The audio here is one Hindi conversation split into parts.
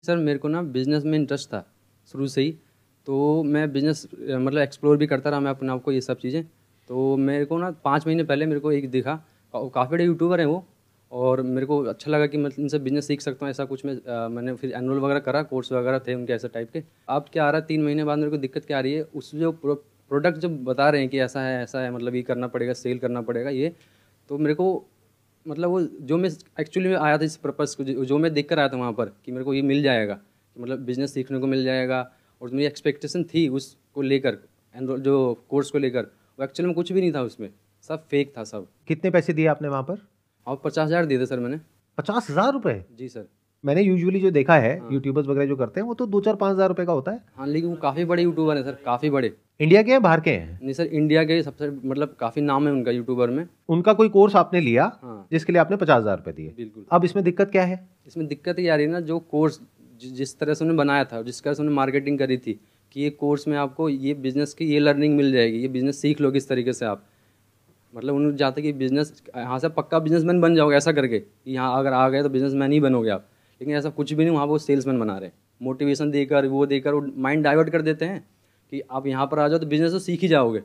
सर मेरे को ना बिज़नेस में इंटरेस्ट था शुरू से ही। तो मैं बिज़नेस मतलब एक्सप्लोर भी करता रहा मैं अपने आप को ये सब चीज़ें। तो मेरे को ना 5 महीने पहले मेरे को एक दिखा, काफ़ी बड़े यूट्यूबर हैं वो, और मेरे को अच्छा लगा कि मैं इनसे बिज़नेस सीख सकता हूँ ऐसा कुछ। मैंने फिर एनरोल वगैरह करा, कोर्स वगैरह थे उनके ऐसे टाइप के। अब क्या आ रहा है 3 महीने बाद मेरे को दिक्कत क्या आ रही है, उस जो प्रोडक्ट जो बता रहे हैं कि ऐसा है मतलब ये करना पड़ेगा, सेल करना पड़ेगा ये। तो मेरे को मतलब वो जो मैं एक्चुअली में आया था इस पर्पज़ को, जो मैं देख कर आया था वहाँ पर कि मेरे को ये मिल जाएगा, कि मतलब बिज़नेस सीखने को मिल जाएगा, और मेरी एक्सपेक्टेशन थी उसको लेकर, एनरोल जो कोर्स को लेकर, वो एक्चुअली में कुछ भी नहीं था उसमें, सब फेक था सब। कितने पैसे दिए आपने वहां पर? और 50,000 दिए थे सर मैंने। 50,000 रुपए? जी सर। मैंने यूजुअली जो देखा है हाँ यूट्यूबर्स वगैरह जो करते हैं वो तो 2-4-5 हज़ार रुपए का होता है। हाँ, लेकिन वो काफ़ी बड़े यूट्यूबर हैं सर, काफ़ी बड़े। इंडिया के हैं बाहर के हैं? नहीं सर, इंडिया के सबसे मतलब काफ़ी नाम है उनका यूट्यूबर में। उनका कोई कोर्स आपने लिया हाँ जिसके लिए आपने 50,000 रुपए दिए? बिल्कुल। अब इसमें दिक्कत क्या है? इसमें दिक्कत ये आ रही है ना, जो कोर्स जिस तरह से उन्होंने बनाया था, जिस तरह से उन्होंने मार्केटिंग करी थी कि ये कोर्स में आपको ये बिज़नेस की ये लर्निंग मिल जाएगी, ये बिज़नेस सीख लो किस तरीके से आप, मतलब उन्होंने चाहते कि बिज़नेस यहाँ से पक्का बिजनेसमैन बन जाओगे ऐसा करके, कि यहाँ अगर आ गए तो बिजनेसमैन ही बनोगे आप। लेकिन ऐसा कुछ भी नहीं, वहाँ वो सेल्समैन बना रहे हैं। मोटिवेशन देकर वो माइंड डाइवर्ट कर देते हैं कि आप यहाँ पर आ जाओ तो बिज़नेस तो सीख ही जाओगे।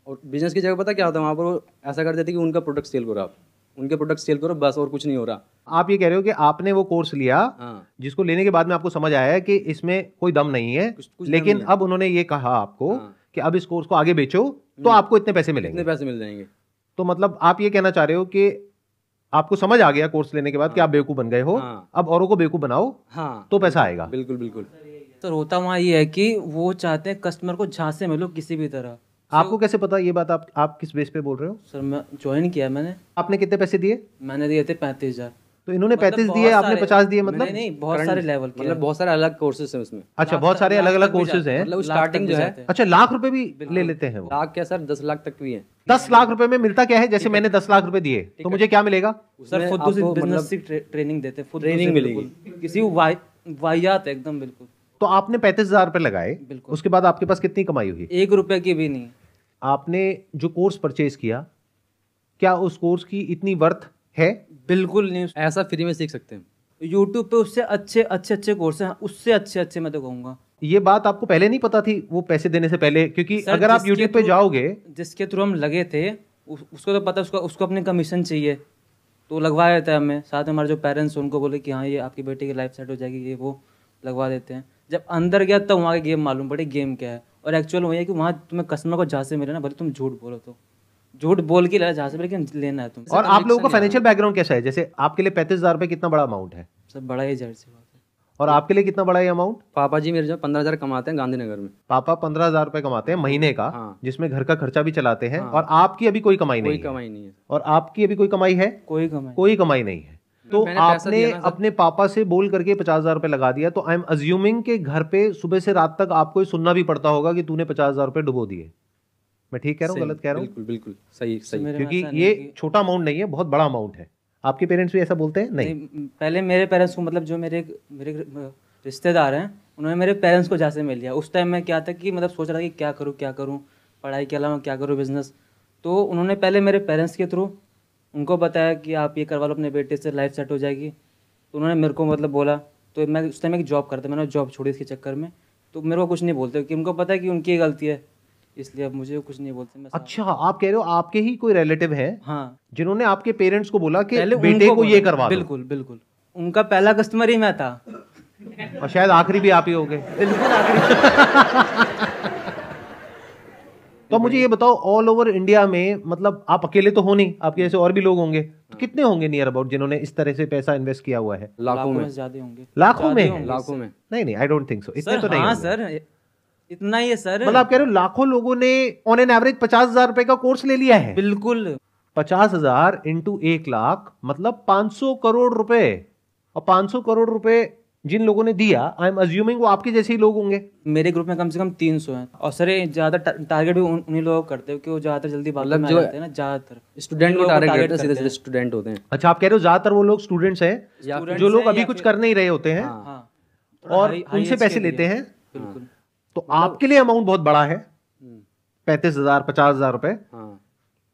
और बिज़नेस की जगह पता क्या होता है वहाँ पर, वो ऐसा कर देते हैं कि उनका प्रोडक्ट सेल करो आप, उनके प्रोडक्ट सेल करो बस, और कुछ नहीं हो रहा। आप ये कह रहे हो कि आपने वो कोर्स लिया हाँ, जिसको लेने के बाद में आपको समझ आया है कि इसमें कोई दम नहीं है, कुछ दम लेकिन नहीं है। अब उन्होंने ये कहा आपको हाँ, कि अब इस कोर्स को आगे बेचो तो आपको इतने पैसे इतने मिलेंगे। पैसे मिल जाएंगे। तो मतलब आप ये कहना चाह रहे हो कि आपको समझ आ गया कोर्स लेने के बाद कि हाँ आप बेवकूफ बन गए हो, हाँ अब औरों को बेवकूफ बनाओ हाँ, तो पैसा आएगा। बिल्कुल बिल्कुल। सर होता वहाँ ये है कि वो चाहते हैं कस्टमर को झांसे में लो किसी भी तरह। आपको कैसे पता ये बात? आप किस बेस पे बोल रहे हो? सर मैं ज्वाइन किया मैंने आपने कितने पैसे दिए? मैंने दिए थे 35,000। तो इन्होंने मतलब 35 बहुत दिए, आपने सारे- 50 दिए, मतलब? नहीं नहीं, बहुत सारे लेवल के मतलब बहुत सारे अलग कोर्सेज हैं उसमें। अच्छा, बहुत सारे अलग अलग कोर्सेज हैं। मतलब लाख स्टार्टिंग तक जो भी है, जाते हैं। अच्छा, लाख रुपए भी ले लेते हैं वो? लाख क्या सर, 10 लाख तक भी है। 10 लाख रुपए में मिलता क्या है? जैसे मैंने 10 लाख रुपए दिए तो मुझे क्या मिलेगा? सर खुद आपको से मतलब बिजनेस की ट्रेनिंग देते हैं, खुद ट्रेनिंग से मिलेगी। बिल्कुल। किसी वाहियात है एकदम बिल्कुल। तो आपने 35,000 रुपए लगाए, बिल्कुल। उसके बाद आपके पास कितनी कमाई हुई? 1 रुपए की भी नहीं। आपने जो कोर्स परचेज किया, क्या उस कोर्स की इतनी वर्थ है? बिल्कुल नहीं। ऐसा फ्री में सीख सकते हैं। यूट्यूब पे उससे अच्छे कोर्स हैं, उससे अच्छे मैं तो कहूँगा। ये बात आपको पहले नहीं पता थी वो पैसे देने से पहले? क्योंकि सर, अगर आप जिसके यूट्यूब पे थ्रू- जाओगे, जिसके थ्रू हम लगे थे उसको तो पता, उसको अपने कमीशन चाहिए तो लगवा देता है हमें। साथ में हमारे जो पेरेंट्स उनको बोले कि हाँ ये आपकी बेटी की लाइफ सेट हो जाएगी, ये वो लगवा देते हैं। जब अंदर गया तब वहाँ की गेम मालूम पड़ी गेम क्या है। और एक्चुअल वही है कि वहाँ तुम्हें कस्टमर को जहाँ से मिले ना, भले तुम झूठ बोलो तो झूठ बोल के लेना जहाँ से, लेकिन लेना है तुम। और आप लोगों का फाइनेंशियल बैकग्राउंड कैसा है? जैसे आपके लिए 35,000 रुपए कितना बड़ा अमाउंट है, सब बड़ा ही जाहिर सी बात है। और आपके लिए कितना बड़ा ये अमाउंट? पापा जी मेरे जो 15,000 कमाते हैं गांधीनगर में। पापा 15,000 रुपए कमाते हैं महीने का, हाँ। जिसमें घर का खर्चा भी चलाते हैं, हाँ। और आपकी अभी कोई कमाई कोई नहीं है। कमाई नहीं है। और आपकी अभी कोई कमाई है? कोई कमाई कोई कमाई नहीं है। तो मैंने पैसा आपने दिया ना सर। अपने पापा से बोल करके 50,000 रुपए लगा दिया, तो आई एम अज्यूमिंग के घर पे सुबह से रात तक आपको ये सुनना भी पड़ता होगा कि तूने 50,000 रुपए डुबो दिए। मैं ठीक कह रहा हूँ, सही, गलत कह रहा हूँ? बिल्कुल बिल्कुल सही सही। मेरे में क्योंकि ऐसा नहीं ये है कि- छोटा अमाउंट नहीं है, बहुत बड़ा अमाउंट है। आपके पेरेंट्स भी ऐसा बोलते हैं? नहीं। पहले मेरे पेरेंट्स को, मतलब जो मेरे रिश्तेदार हैं, उन्होंने मेरे पेरेंट्स को जहाँ से मिल लिया। उस टाइम में क्या था कि मतलब सोच रहा था कि क्या करूँ पढ़ाई के अलावा क्या करूँ, बिजनेस। तो उन्होंने पहले मेरे पेरेंट्स के थ्रू उनको बताया कि आप ये करवा लो अपने बेटे से, लाइफ सेट हो जाएगी। तो उन्होंने मेरे को मतलब बोला, तो मैं उस टाइम एक जॉब करता, मैंने जॉब छोड़ी इसके चक्कर में। तो मेरे को कुछ नहीं बोलते कि उनको पता है कि उनकी गलती है, इसलिए अब मुझे कुछ नहीं बोलते। मैं अच्छा, आप कह रहे हो आपके ही कोई रिलेटिव हैं हाँ, जिन्होंने आपके पेरेंट्स को बोला कि पहले बेटे उनको को ये बोला। करवा दो, बिल्कुल बिल्कुल, उनका पहला कस्टमर ही मैं था। और शायद आखिरी भी आप ही हो गए। बिल्कुल आखिरी। तो मुझे ये बताओ, ऑल ओवर इंडिया में, मतलब आप अकेले तो हो नहीं, आपके जैसे और भी लोग होंगे, तो कितने होंगे नियर अबाउट जिन्होंने इस तरह से पैसा इन्वेस्ट किया हुआ है? लाखों में। ज्यादा होंगे। लाखों में? लाखों में। नहीं, आई डोंट थिंक सो, इतने सर तो नहीं हाँ होंगे। सर, इतना ही है सर। मतलब आप कह रहे हो लाखों लोगों ने ऑन एन एवरेज 50,000 रुपए का कोर्स ले लिया है? बिल्कुल। 50,000 इंटू 1 लाख मतलब 500 करोड़ रुपए। और 500 करोड़ रुपए जिन लोगों ने दिया, आई एम अज्यूमिंग वो आपके जैसे ही लोग होंगे। मेरे ग्रुप में कम से कम 300 हैं। और सर ये ज्यादा टारगेट भी उन्हीं लोगों को करते हैं, क्योंकि वो ज्यादातर जल्दी बातों मतलब में आ जो जाते हैं ना, ज्यादातर स्टूडेंट को लोगों को टारगेट target करते हैं, सीधे करते सीधे स्टूडेंट होते हैं। अच्छा, आप कह रहे हो ज्यादातर वो लोग स्टूडेंट्स हैं जो लोग हैं अभी या कुछ फिर- कर नहीं रहे होते हैं, हाँ। हाँ, और high उनसे age पैसे के लिए। लेते हैं। बिल्कुल। तो आपके लिए अमाउंट बहुत बड़ा है, हम्म, 35,000 50,000 रुपए। हाँ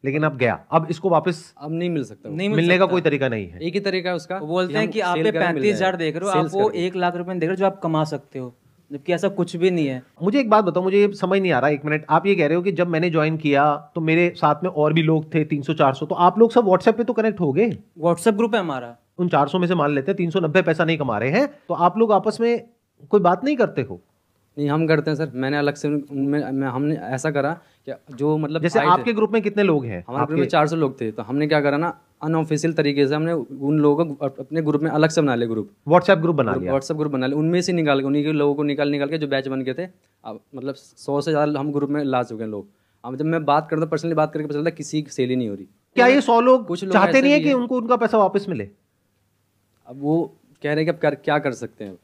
लेकिन अब गया, अब इसको वापस अब नहीं मिल सकता वो। नहीं मिल मिलने का सकता। कोई तरीका नहीं है। एक ही तरीका है उसका, वो बोलते हैं हम कि आप sale पे करें, मिल 35,000 जाएगा। देख रहे हो, Sales आप वो करके। 1 लाख रुपए देख रहे हो जो आप कमा सकते हो, जबकि ऐसा कुछ भी नहीं है। मुझे एक बात बताओ, मुझे ये समझ नहीं आ रहा, एक मिनट। आप ये कह रहे हो कि जब मैंने ज्वाइन किया तो मेरे साथ में और भी लोग थे 300-400, तो आप लोग सब व्हाट्सएप पे तो कनेक्ट हो गए। व्हाट्सएप ग्रुप है हमारा। उन 400 में से मान लेते हैं 390 पैसा नहीं कमा रहे हैं, तो आप लोग आपस में कोई बात नहीं करते हो? नहीं, हम करते हैं सर। मैंने अलग से हमने ऐसा करा कि जो मतलब जैसे आए थे, आपके ग्रुप में कितने लोग हैं? हमारे ग्रुप में 400 लोग थे, तो हमने क्या करा ना, अनऑफिशियल तरीके से हमने उन लोगों को अपने ग्रुप में अलग से बना लिया, ग्रुप व्हाट्सएप ग्रुप बना लिया। व्हाट्सएप ग्रुप बना लिया, उनमें से निकाल के, उन्हीं के लोगों को निकाल के जो बैच बन के थे, अब मतलब 100 से ज़्यादा हम ग्रुप में ला चुके हैं लोग। अब जब मैं बात करता हूँ, पर्सनली बात करके पता चलता है किसी की सेल ही नहीं हो रही। क्या ये 100 लोग कुछ लोग चाहते ऐसे नहीं है भी कि हैं। उनको उनका पैसा वापस मिले? अब वो कह रहे हैं कि अब क्या कर सकते हैं,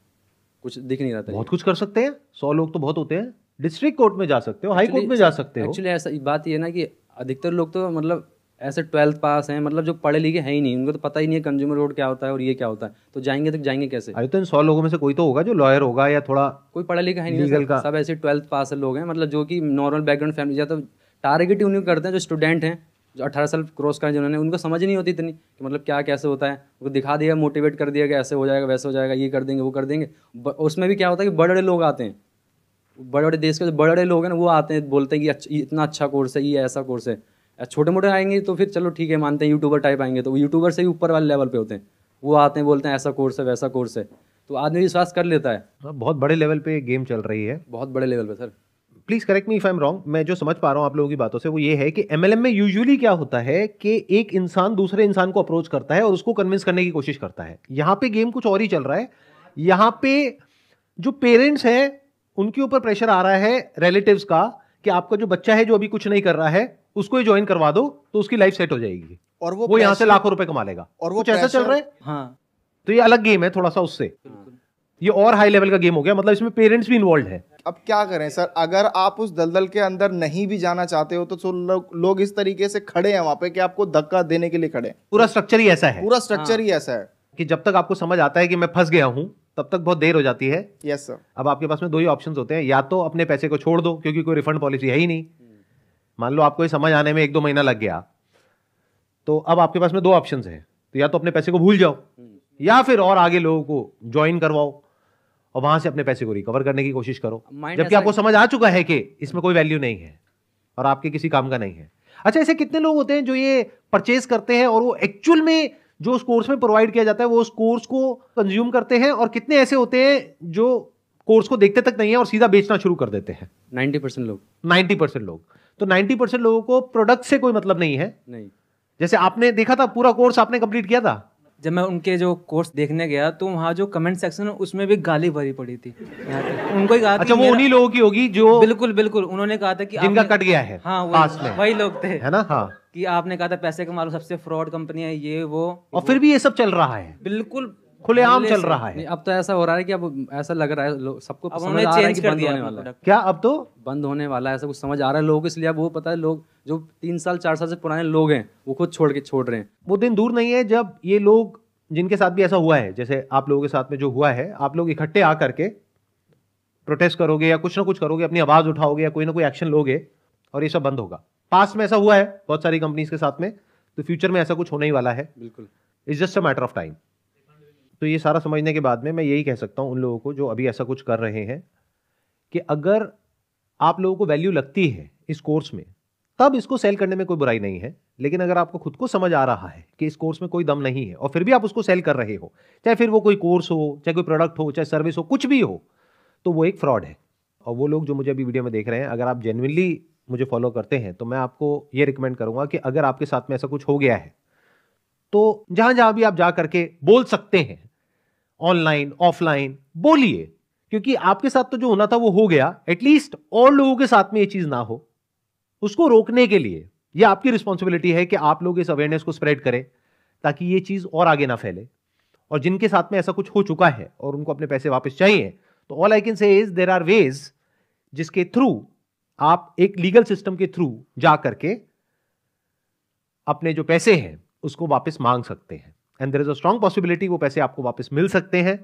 कुछ दिख नहीं रहा था। बहुत कुछ कर सकते हैं, 100 लोग तो बहुत होते हैं। डिस्ट्रिक्ट कोर्ट में जा सकते हो, हाई कोर्ट में जा सकते हो। एक्चुअली ऐसा बात ये है ना कि अधिकतर लोग तो मतलब ऐसे 12th पास हैं, मतलब जो पढ़े लिखे हैं ही नहीं, उनको तो पता ही नहीं है कंज्यूमर कोर्ट क्या होता है और ये क्या होता है, तो जाएंगे कैसे? अरे तो इन 100 लोगों में से कोई तो होगा जो लॉयर होगा या थोड़ा कोई पढ़ा लिखा है नहीं लीगल है, का। सब ऐसे 12th पास लोग हैं, मतलब जो कि नॉर्मल बैकग्राउंड फैमिली, या तो टारगेट ही उन्हीं को करते हैं जो स्टूडेंट हैं, जो 18 साल क्रॉस करें जिन्होंने, उनको समझ नहीं होती इतनी कि मतलब क्या कैसे होता है। उनको दिखा दिया, मोटिवेट कर दिया कि ऐसे हो जाएगा, वैसे हो जाएगा, ये कर देंगे, वो कर देंगे। उसमें भी क्या होता है कि बड़े बड़े लोग आते हैं, बड़े बड़े देश के जो बड़े बड़े लोग हैं ना, वो आते हैं, बोलते हैं कि इतना अच्छा कोर्स है, ये ऐसा कोर्स है। छोटे मोटे आएंगे तो फिर चलो ठीक है, मानते हैं, यूट्यूबर टाइप आएंगे तो वो यूट्यूबर से ही ऊपर वाले लेवल पे होते हैं, वो आते हैं, बोलते हैं ऐसा कोर्स है, वैसा कोर्स है, तो आदमी विश्वास कर लेता है। बहुत बड़े लेवल पे गेम चल रही है। बहुत बड़े लेवल पे sir. Please correct me if I am wrong. मैं जो समझ पा रहा हूँ आप लोगों की बातों से वो ये है कि एमएलएम में यूजुअली क्या होता है कि एक इंसान दूसरे इंसान को अप्रोच करता है और उसको कन्विंस करने की कोशिश करता है। यहाँ पे गेम कुछ और ही चल रहा है। यहाँ पे जो पेरेंट्स हैं उनके ऊपर प्रेशर आ रहा है रिलेटिव्स का कि आपका जो बच्चा है जो अभी कुछ नहीं कर रहा है उसको ही ज्वाइन करवा दो तो उसकी लाइफ सेट हो जाएगी और वो यहाँ से लाखों रुपए कमा लेगा। और वो कुछ ऐसा चल रहा है। हाँ, तो ये अलग गेम है थोड़ा सा उससे, ये और हाई लेवल का गेम हो गया, मतलब इसमें पेरेंट्स भी इन्वॉल्व है। अब क्या करें सर, अगर आप उस दलदल के अंदर नहीं भी जाना चाहते हो तो लोग इस तरीके से खड़े हैं वहां पे कि आपको धक्का देने के लिए खड़े हैं। पूरा स्ट्रक्चर ही ऐसा है, पूरा स्ट्रक्चर ही ऐसा है कि जब तक आपको समझ आता है कि मैं फंस गया हूं तब तक बहुत देर हो जाती है। Yes sir. अब आपके पास में दो ही ऑप्शंस होते हैं, या तो अपने पैसे को छोड़ दो क्योंकि कोई रिफंड पॉलिसी है ही नहीं। मान लो आपको ये समझ आने में 1-2 महीना लग गया, तो अब आपके पास में दो ऑप्शंस हैं, तो या तो अपने पैसे को भूल जाओ या फिर और आगे लोगों को ज्वाइन करवाओ और वहां से अपने पैसे को रिकवर करने की कोशिश करो, जबकि आपको समझ आ चुका है कि इसमें कोई वैल्यू नहीं है और आपके किसी काम का नहीं है। अच्छा, ऐसे कितने लोग होते हैं जो ये परचेज करते हैं और वो एक्चुअल में जो उस कोर्स में प्रोवाइड किया जाता है वो उस कोर्स को कंज्यूम करते हैं, और कितने ऐसे होते हैं जो कोर्स को देखते तक नहीं है और सीधा बेचना शुरू कर देते हैं? 90% लोग। 90% लोग। तो 90% लोगों को प्रोडक्ट से कोई मतलब नहीं है। नहीं। जैसे आपने देखा था पूरा कोर्स आपने कंप्लीट किया था, जब मैं उनके जो कोर्स देखने गया तो वहाँ जो कमेंट सेक्शन है उसमें भी गाली भरी पड़ी थी। उनको ही कहा अच्छा वो उन्हीं लोगों की होगी जो बिल्कुल बिल्कुल उन्होंने कहा था कि जिनका आपने- कट गया है। हाँ पास में वही लोग थे, है ना। हाँ, कि आपने कहा था पैसे कमा लो, सबसे फ्रॉड कंपनी है ये वो, और फिर भी ये सब चल रहा है, बिल्कुल खुलेआम चल रहा नहीं, है। अब तो ऐसा हो रहा है कि अब ऐसा लग रहा है सबको अब समझ उन्होंने आ रहा है चेंज कि कर बंद दिया होने अपना वाला है, प्रोडक्ट। क्या अब तो बंद होने वाला है, ऐसा कुछ समझ आ रहा है लोगों को। इसलिए अब वो पता है, लोग जो 3 साल 4 साल से पुराने लोग हैं वो खुद छोड़ रहे हैं। वो दिन दूर नहीं है जब ये लोग जिनके साथ भी ऐसा हुआ है, जैसे आप लोगों के साथ में जो हुआ है, आप लोग इकट्ठे आकर के प्रोटेस्ट करोगे या कुछ ना कुछ करोगे, अपनी आवाज उठाओगे या कोई ना कोई एक्शन लोगे और ये सब बंद होगा। पास्ट में ऐसा हुआ है बहुत सारी कंपनीज के साथ में, तो फ्यूचर में ऐसा कुछ होने ही वाला है। बिल्कुल। It's just a matter of time. तो ये सारा समझने के बाद में मैं यही कह सकता हूं उन लोगों को जो अभी ऐसा कुछ कर रहे हैं कि अगर आप लोगों को वैल्यू लगती है इस कोर्स में तब इसको सेल करने में कोई बुराई नहीं है, लेकिन अगर आपको खुद को समझ आ रहा है कि इस कोर्स में कोई दम नहीं है और फिर भी आप उसको सेल कर रहे हो, चाहे फिर वो कोई कोर्स हो, चाहे कोई प्रोडक्ट हो, चाहे सर्विस हो, कुछ भी हो, तो वो एक फ्रॉड है। और वो लोग जो मुझे अभी वीडियो में देख रहे हैं, अगर आप जेन्युइनली मुझे फॉलो करते हैं तो मैं आपको ये रिकमेंड करूंगा कि अगर आपके साथ में ऐसा कुछ हो गया है तो जहां जहां भी आप जा करके बोल सकते हैं, ऑनलाइन ऑफलाइन बोलिए, क्योंकि आपके साथ तो जो होना था वो हो गया। एटलीस्ट और लोगों के साथ में ये चीज ना हो, उसको रोकने के लिए ये आपकी रिस्पॉन्सिबिलिटी है कि आप लोग इस अवेयरनेस को स्प्रेड करें ताकि ये चीज और आगे ना फैले। और जिनके साथ में ऐसा कुछ हो चुका है और उनको अपने पैसे वापस चाहिए, तो all I can say is there are ways जिसके थ्रू आप एक लीगल सिस्टम के थ्रू जा करके अपने जो पैसे हैं उसको वापस मांग सकते हैं। And there is a strong possibility वो पैसे आपको वापस मिल सकते हैं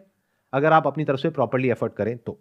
अगर आप अपनी तरफ से प्रॉपर्ली एफर्ट करें तो।